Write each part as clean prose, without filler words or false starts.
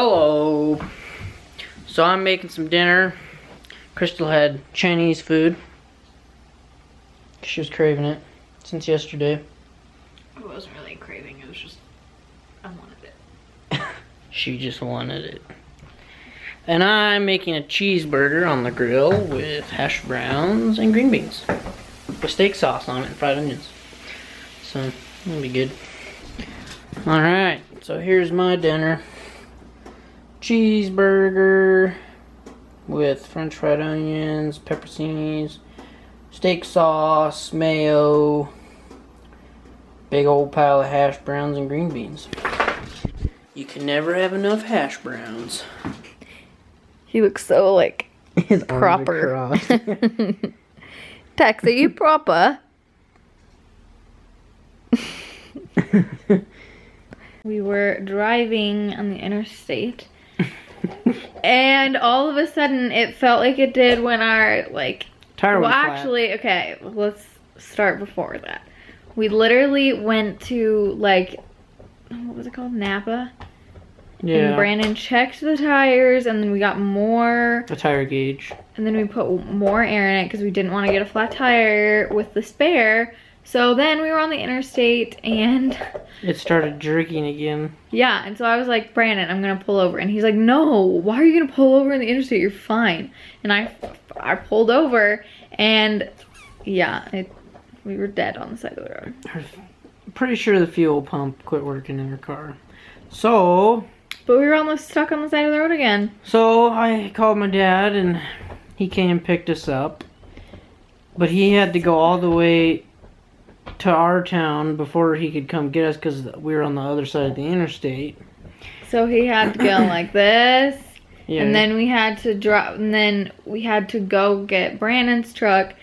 Hello. So I'm making some dinner. Crystal had Chinese food. She was craving it since yesterday. It wasn't really a craving, it was just, I wanted it. She just wanted it. And I'm making a cheeseburger on the grill with hash browns and green beans. With steak sauce on it and fried onions. So, that'll be good. Alright, so here's my dinner. Cheeseburger with french fried onions, pepperoncinis, steak sauce, mayo, big old pile of hash browns and green beans. You can never have enough hash browns. He looks so like His proper. Tex, are you proper? We were driving on the interstate. And all of a sudden it felt like it did when our tire well, went flat. actually, okay, let's start before that. We literally went to what was it called? Napa. Yeah. And Brandon checked the tires, and then we got more. A tire gauge. And then we put more air in it because we didn't want to get a flat tire with the spare. So then we were on the interstate and It started jerking again. yeah, and so I was like, Brandon, I'm gonna pull over, and he's like, no, why are you gonna pull over in the interstate? You're fine. And I pulled over, and yeah, we were dead on the side of the road. I'm pretty sure the fuel pump quit working in her car. So But we were almost stuck on the side of the road again. So I called my dad and he came and picked us up. But he had to go all the way to our town before he could come get us because we were on the other side of the interstate. So he had to go like this. Yeah. And then we had to drop, and then we had to go get Brandon's truck.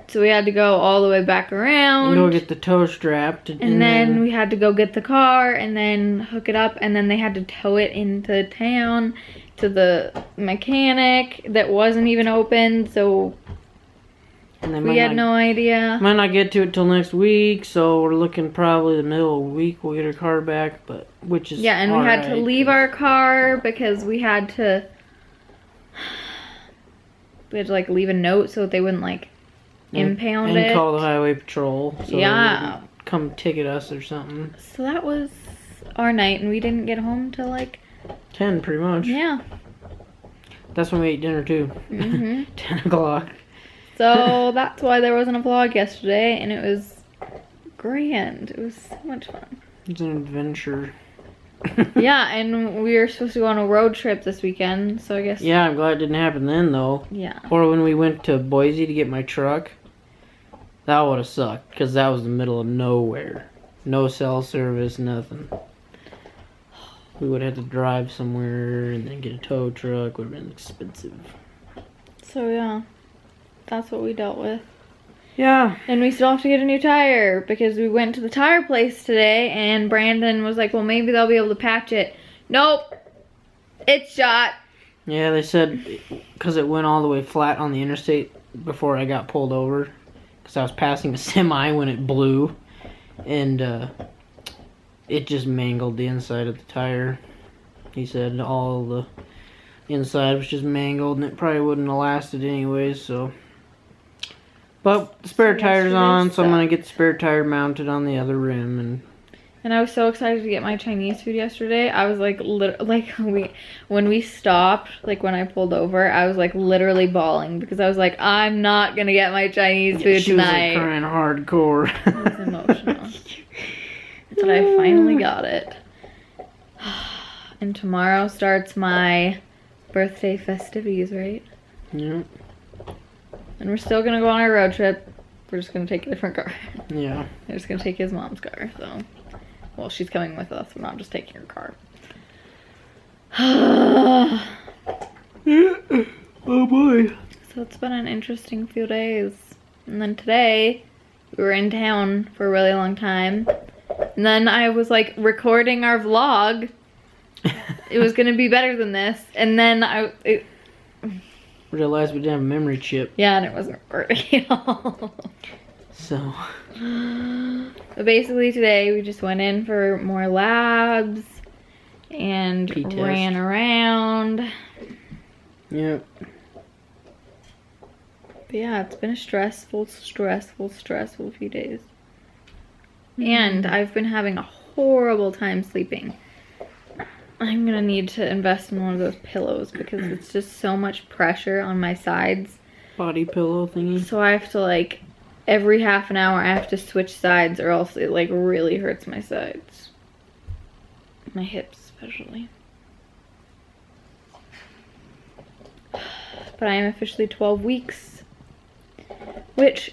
So we had to go all the way back around. And go get the tow strap. And then we had to go get the car and then hook it up. And then they had to tow it into town to the mechanic that wasn't even open. So we had no idea. Might not get to it till next week. So we're looking probably the middle of the week we'll get our car back. But which is yeah, and we had to leave our car because we had to leave a note so that they wouldn't impound it. And call the highway patrol. So Yeah. they would come ticket us or something. So that was our night, and we didn't get home till 10 pretty much. yeah. That's when we ate dinner too. Mhm. 10 o'clock. So that's why there wasn't a vlog yesterday, and it was grand. It was so much fun. It's an adventure. Yeah, and we were supposed to go on a road trip this weekend, so I guess. Yeah, I'm glad it didn't happen then though. Yeah. Or when we went to Boise to get my truck. That would have sucked because that was the middle of nowhere. No cell service, nothing. We would have had to drive somewhere and then get a tow truck. Would have been expensive. So yeah, that's what we dealt with. Yeah. And we still have to get a new tire because we went to the tire place today and Brandon was like, well, maybe they'll be able to patch it. Nope. It's shot. Yeah, they said because it went all the way flat on the interstate before I got pulled over. Because I was passing a semi when it blew. And it just mangled the inside of the tire. He said all the inside was just mangled and it probably wouldn't have lasted anyways, so. But the spare tire's on, so I'm going to get the spare tire mounted on the other rim. And I was so excited to get my Chinese food yesterday. I was when we stopped, when I pulled over, I was literally bawling because I was like, I'm not going to get my Chinese food she was tonight. Crying hardcore. I was emotional. But I finally got it. And tomorrow starts my birthday festivities, right? Yep. And we're still going to go on our road trip. We're just going to take a different car. Yeah. We're just going to take his mom's car, so. Well, she's coming with us. We're not just taking her car. Oh boy. So it's been an interesting few days. And then today, we were in town for a really long time. And then I was recording our vlog. It was going to be better than this. And then Realized we didn't have a memory chip. yeah, and it wasn't recording at all. So. But basically today we just went in for more labs and Pee test. ran around. Yep. But yeah, it's been a stressful few days. And I've been having a horrible time sleeping. I'm gonna need to invest in one of those pillows because it's just so much pressure on my sides. Body pillow thingy. So I have to, like, every half an hour I have to switch sides or else it, like, really hurts my sides. My hips especially. But I am officially 12 weeks. Which,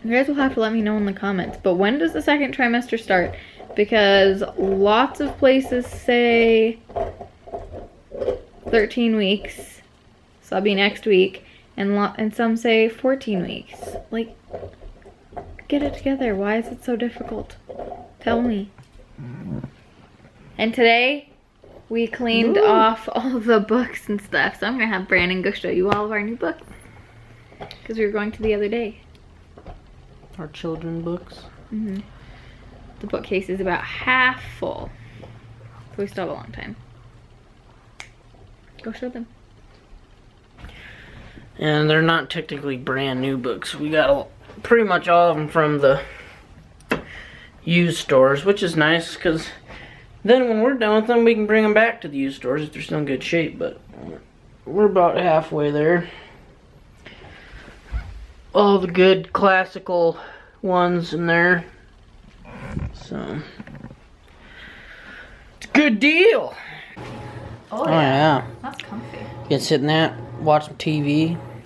you guys will have to let me know in the comments. But when does the second trimester start? Because lots of places say 13 weeks. So that'll be next week. And some say 14 weeks. Like, get it together. Why is it so difficult? Tell me. And today, we cleaned off all the books and stuff. So I'm going to have Brandon go show you all of our new books. Because we were going to the other day. Our children books. Mm-hmm. The bookcase is about half full. So we still have a long time. Go show them. And they're not technically brand new books. We got pretty much all of them from the used stores, which is nice because then when we're done with them, we can bring them back to the used stores if they're still in good shape. But we're about halfway there. All the good classical ones in there. So it's a good deal. Oh yeah. That's comfy. You can sit in that, watch some TV.